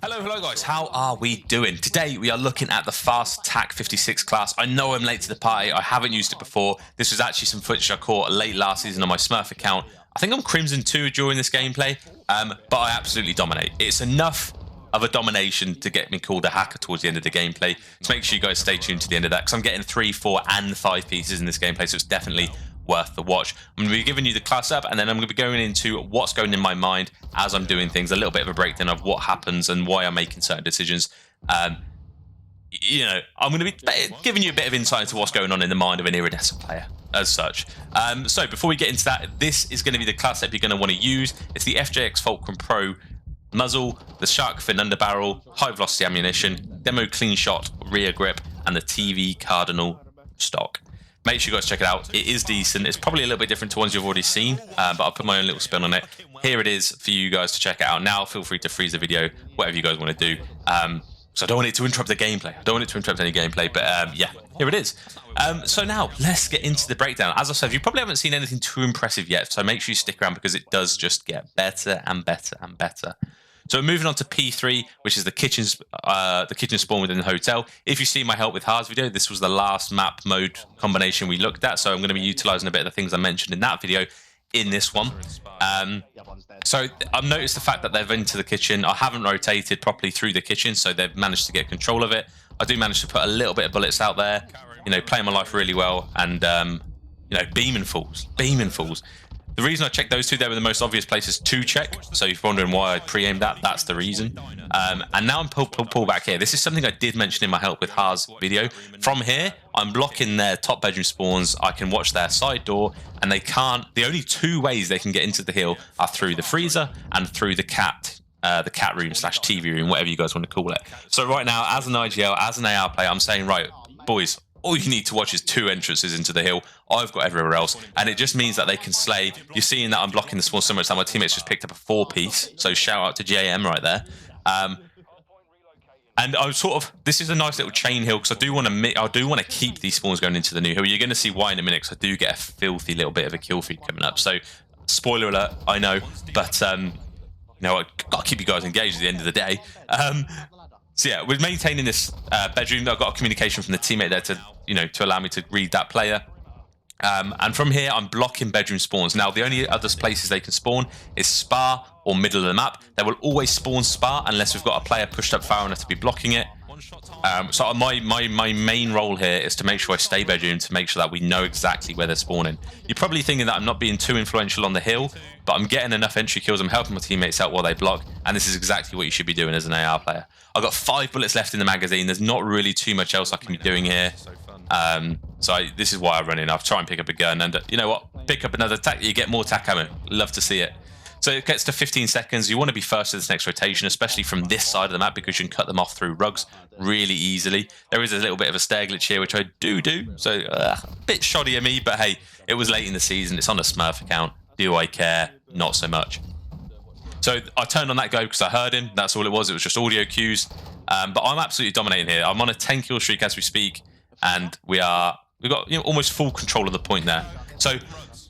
Hello guys, how are we doing? Today we are looking at the fast TAQ 56 class. I know I'm late to the party, I haven't used it before. This was actually some footage I caught late last season on my Smurf account. I think I'm Crimson 2 during this gameplay, but I absolutely dominate. It's enough of a domination to get me called a hacker towards the end of the gameplay. So make sure you guys stay tuned to the end of that, because I'm getting 3, 4 and 5 pieces in this gameplay, so it's definitely worth the watch. I'm going to be giving you the class up, and then I'm going to be going into what's going in my mind as I'm doing things, a little bit of a breakdown of what happens and why I'm making certain decisions. You know, I'm going to be giving you a bit of insight into what's going on in the mind of an iridescent player as such. So before we get into that, this is going to be the class up you're going to want to use. It's the FJX Fulcrum Pro muzzle, the shark fin underbarrel, high velocity ammunition, demo clean shot rear grip, and the TV Cardinal stock. Make sure you guys check it out. It is decent. It's probably a little bit different to ones you've already seen, but I'll put my own little spin on it. Here it is for you guys to check it out. Now, feel free to freeze the video, whatever you guys want to do. So I don't want it to interrupt the gameplay. I don't want it to interrupt any gameplay, but yeah, here it is. So now, let's get into the breakdown. As I said, you probably haven't seen anything too impressive yet, so make sure you stick around because it does just get better and better and better. So moving on to P3, which is the kitchen spawn within the hotel. If you see my help with Harrz video, this was the last map mode combination we looked at. So I'm going to be utilizing a bit of the things I mentioned in that video in this one. So I've noticed the fact that they've into the kitchen. I haven't rotated properly through the kitchen, so they've managed to get control of it. I do manage to put a little bit of bullets out there, you know, playing my life really well, and you know, beaming fools. The reason I checked those two, they were the most obvious places to check. So if you're wondering why I pre-aimed that, that's the reason. And now I'm pull back here. This is something I did mention in my help with Harrz video. From here, I'm blocking their top bedroom spawns. I can watch their side door, and they can't. The only two ways they can get into the hill are through the freezer and through the cat room / TV room, whatever you guys want to call it. So right now, as an IGL, as an AR player, I'm saying, right, boys, all you need to watch is 2 entrances into the hill. I've got everywhere else, and it just means that they can slay. You're seeing that I'm blocking the spawn so much that my teammates just picked up a 4-piece. So shout out to JM right there. And I'm sort of, this is a nice little chain hill because I do want to keep these spawns going into the new hill. You're going to see why in a minute, because I do get a filthy little bit of a kill feed coming up. So spoiler alert, I know, but you know, I'll keep you guys engaged at the end of the day. So yeah, we're maintaining this bedroom. I've got a communication from the teammate there to, you know, to allow me to read that player. And from here, I'm blocking bedroom spawns. Now, the only other places they can spawn is spa or middle of the map. They will always spawn spa unless we've got a player pushed up far enough to be blocking it. So my main role here is to make sure I stay bedroom, to make sure that we know exactly where they're spawning. You're probably thinking that I'm not being too influential on the hill, but I'm getting enough entry kills. I'm helping my teammates out while they block, and this is exactly what you should be doing as an AR player. I've got 5 bullets left in the magazine. There's not really too much else I can be doing here. This is why I run in. I'll try and pick up a gun, and you know what? Pick up another TAQ. You get more TAQ ammo. Love to see it. So it gets to 15 seconds. You want to be first to this next rotation, especially from this side of the map, because you can cut them off through rugs really easily. There is a little bit of a stair glitch here, which I do. So a bit shoddy of me, but hey, it was late in the season. It's on a Smurf account. Do I care? Not so much. So I turned on that go because I heard him. That's all it was. It was just audio cues. But I'm absolutely dominating here. I'm on a 10 kill streak as we speak, and we've got, you know, almost full control of the point there. So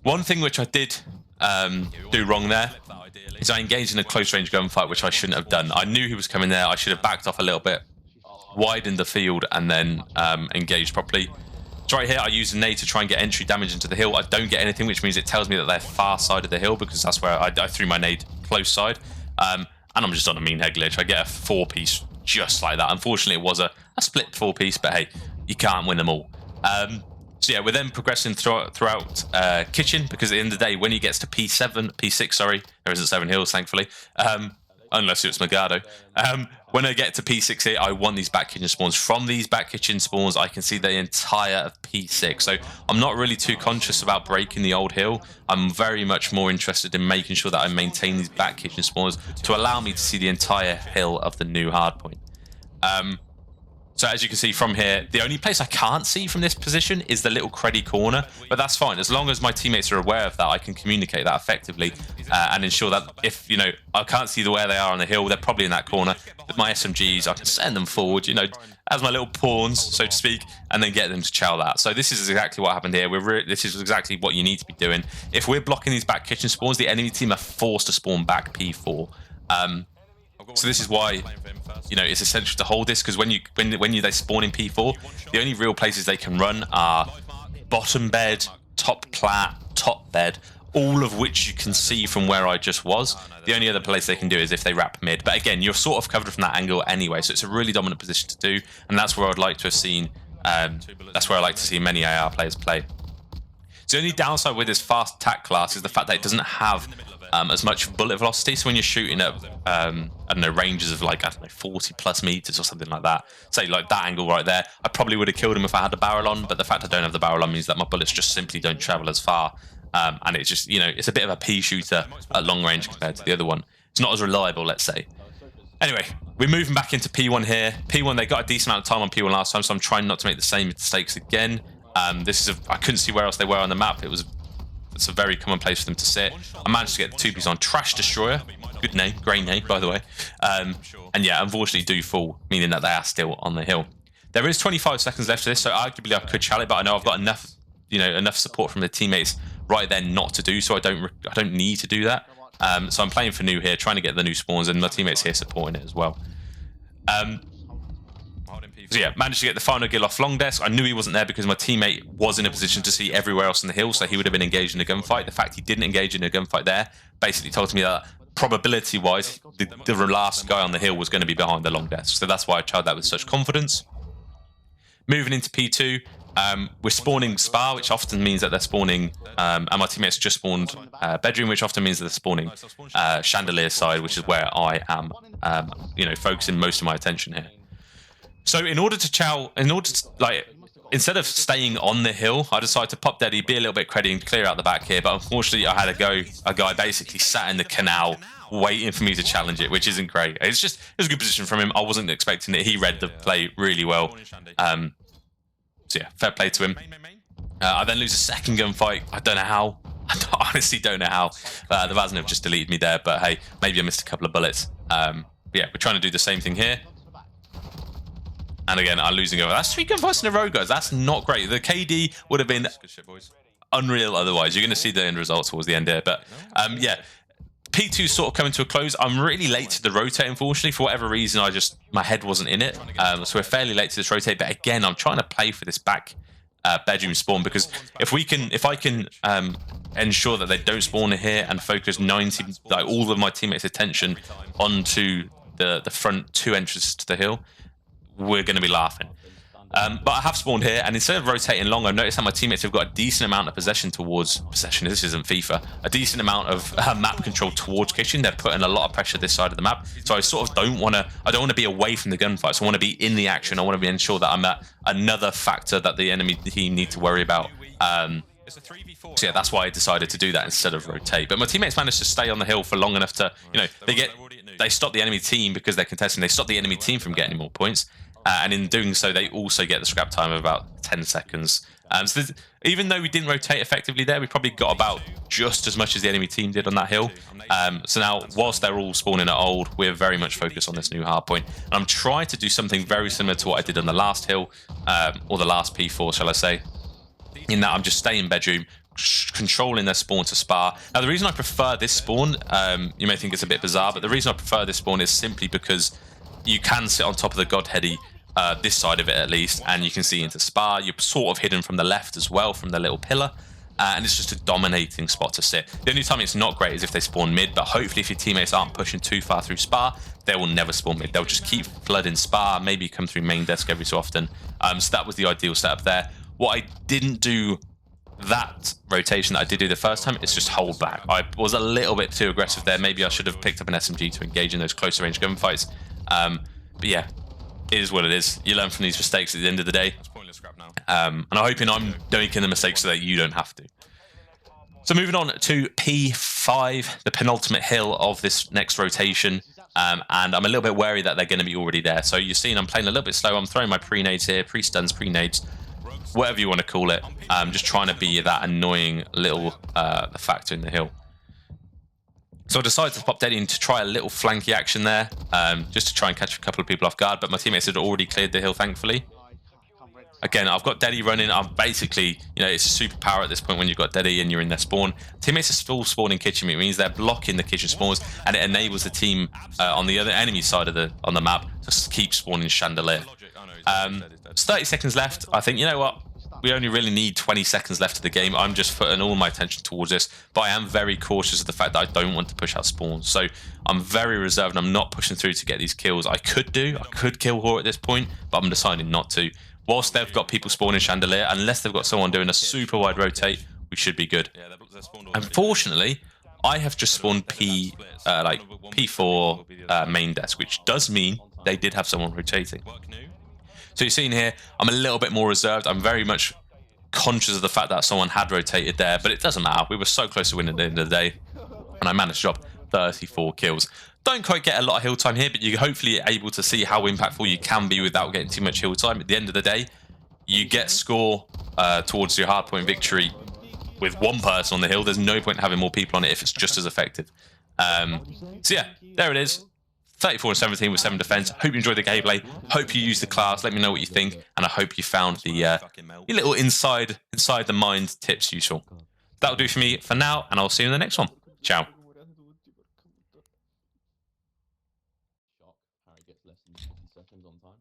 one thing which I did do wrong there is I engaged in a close range gunfight, which I shouldn't have done. I knew he was coming there. I should have backed off a little bit, widened the field, and then engaged properly. So right here, I use a nade to try and get entry damage into the hill. I don't get anything, which means it tells me that they're far side of the hill, because that's where I threw my nade close side. And I'm just on a mean head glitch. I get a 4-piece just like that. Unfortunately, it was a split 4-piece, but hey, you can't win them all. So yeah, we're then progressing throughout kitchen, because at the end of the day, when he gets to P6, sorry, there isn't 7 hills, thankfully, unless it's Magado. When I get to P6 here, I want these back kitchen spawns. From these back kitchen spawns, I can see the entire of P6. So I'm not really too conscious about breaking the old hill. I'm very much more interested in making sure that I maintain these back kitchen spawns to allow me to see the entire hill of the new hardpoint. So as you can see from here, the only place I can't see from this position is the little cruddy corner, but that's fine. As long as my teammates are aware of that, I can communicate that effectively and ensure that if, you know, I can't see where they are on the hill, they're probably in that corner. With my SMGs, I can send them forward, you know, as my little pawns, so to speak, and then get them to chow that. So this is exactly what happened here. This is exactly what you need to be doing. If we're blocking these back kitchen spawns, the enemy team are forced to spawn back P4. So this is why, you know, it's essential to hold this, because when they spawn in P4, the only real places they can run are bottom bed, top plat, top bed, all of which you can see from where I just was. The only other place they can do is if they wrap mid. But again, you're sort of covered from that angle anyway, so it's a really dominant position to do, and that's where I'd like to have seen. That's where I like to see many AR players play. So the only downside with this fast TAQ class is the fact that it doesn't have as much bullet velocity. So when you're shooting at, I don't know, ranges of like, I don't know, 40 plus meters or something like that, say like that angle right there, I probably would have killed him if I had the barrel on, but the fact I don't have the barrel on means that my bullets just simply don't travel as far. And it's just, you know, it's a bit of a pea shooter at long range compared to the other one. It's not as reliable, let's say. Anyway, we're moving back into P1 here. P1, they got a decent amount of time on P1 last time, so I'm trying not to make the same mistakes again. This is I couldn't see where else they were on the map. It's a very common place for them to sit. I managed to get the 2Ps on Trash Destroyer. Good name, great name, by the way. And yeah, unfortunately do fall, meaning that they are still on the hill. There is 25 seconds left of this, so arguably I could challenge, but I know I've got enough, you know, enough support from the teammates right there not to do so. I don't need to do that. So I'm playing for new here, trying to get the new spawns, and my teammates here supporting it as well. So yeah, managed to get the final kill off long desk. I knew he wasn't there because my teammate was in a position to see everywhere else in the hill, so he would have been engaged in a gunfight. The fact he didn't engage in a gunfight there basically told me that probability-wise, the last guy on the hill was going to be behind the long desk. So that's why I tried that with such confidence. Moving into P2, we're spawning Spa, which often means that they're spawning, and my teammates just spawned Bedroom, which often means that they're spawning Chandelier side, which is where I am, you know, focusing most of my attention here. So in order to like, instead of staying on the hill, I decided to pop Daddy, be a little bit crediting, and clear out the back here. But unfortunately, I had a guy basically sat in the canal waiting for me to challenge it, which isn't great. It was a good position from him. I wasn't expecting it. He read the play really well. So yeah, fair play to him. I then lose a second gunfight. I don't know how. I honestly don't know how. The Vaznov just deleted me there, but hey, maybe I missed a couple of bullets. But yeah, we're trying to do the same thing here. And again, I'm losing over. That's 3 gunfights in a row, guys. That's not great. The KD would have been unreal otherwise. You're going to see the end result towards the end here. But yeah, P2's sort of coming to a close. I'm really late to the rotate, unfortunately. For whatever reason, my head wasn't in it. So we're fairly late to this rotate. But again, I'm trying to play for this back bedroom spawn, because if I can ensure that they don't spawn here and focus all of my teammates' attention onto the front 2 entrances to the hill, we're going to be laughing. But I have spawned here, and instead of rotating long, I've noticed that my teammates have got a decent amount of possession. This isn't FIFA. A decent amount of map control towards kitchen. They're putting a lot of pressure this side of the map. So I sort of don't want to be away from the gunfights. I want to be in the action. I want to ensure that I'm another factor that the enemy team need to worry about. So yeah, that's why I decided to do that instead of rotate. But my teammates managed to stay on the hill for long enough to, you know, they stop the enemy team because they're contesting. They stop the enemy team from getting more points. And in doing so, they also get the scrap time of about 10 seconds. So even though we didn't rotate effectively there, we probably got about just as much as the enemy team did on that hill. So now, whilst they're all spawning at old, we're very much focused on this new hard point. And I'm trying to do something very similar to what I did on the last hill, or the last P4, shall I say, in that I'm just staying bedroom, controlling their spawn to Spa. Now, the reason I prefer this spawn, you may think it's a bit bizarre, but the reason I prefer this spawn is simply because you can sit on top of the Godheady, this side of it at least, and you can see into Spa. You're sort of hidden from the left as well, from the little pillar, and it's just a dominating spot to sit. The only time it's not great is if they spawn mid, but hopefully if your teammates aren't pushing too far through Spa, they will never spawn mid. They'll just keep flooding Spa, maybe come through main desk every so often. So that was the ideal setup there. What I didn't do that rotation that I did do the first time is just hold back. I was a little bit too aggressive there. Maybe I should have picked up an SMG to engage in those closer range gunfights. But yeah, it is what it is. You learn from these mistakes at the end of the day. And I'm hoping I'm making the mistakes so that you don't have to. So moving on to P5, the penultimate hill of this next rotation. And I'm a little bit wary that they're going to be already there. So you're seeing I'm playing a little bit slow. I'm throwing my pre-nades here, pre-stuns, pre-nades, whatever you want to call it. Just trying to be that annoying little factor in the hill. So I decided to pop Daddy in to try a little flanky action there, just to try and catch a couple of people off guard, but my teammates had already cleared the hill, thankfully. Again, I've got Deddy running. I'm basically, it's a superpower at this point when you've got Deddy and you're in their spawn. Teammates are still spawning kitchen meat. It means they're blocking the kitchen spawns, and it enables the team on the other enemy side of on the map to keep spawning chandelier. It's 30 seconds left. I think, you know what? We only really need 20 seconds left of the game. I'm just putting all my attention towards this, but I am very cautious of the fact that I don't want to push out spawns. So I'm very reserved, and I'm not pushing through to get these kills. I could kill Harrz at this point, but I'm deciding not to. Whilst they've got people spawning chandelier, unless they've got someone doing a super wide rotate, we should be good. Unfortunately, I have just spawned P4 main desk, which does mean they did have someone rotating. So you're seeing here, I'm a little bit more reserved. I'm very much conscious of the fact that someone had rotated there, but it doesn't matter. We were so close to winning at the end of the day, and I managed to drop 34 kills. Don't quite get a lot of hill time here, but you're hopefully able to see how impactful you can be without getting too much hill time. At the end of the day, you get score towards your hardpoint victory with one person on the hill. There's no point in having more people on it if it's just as effective. So yeah, there it is. 34 and 17 with 7 defense. Hope you enjoyed the gameplay. Hope you used the class. Let me know what you think, and I hope you found the your little inside the mind tips useful. That'll do for me for now, and I'll see you in the next one. Ciao. Harry gets less than 50 seconds on time.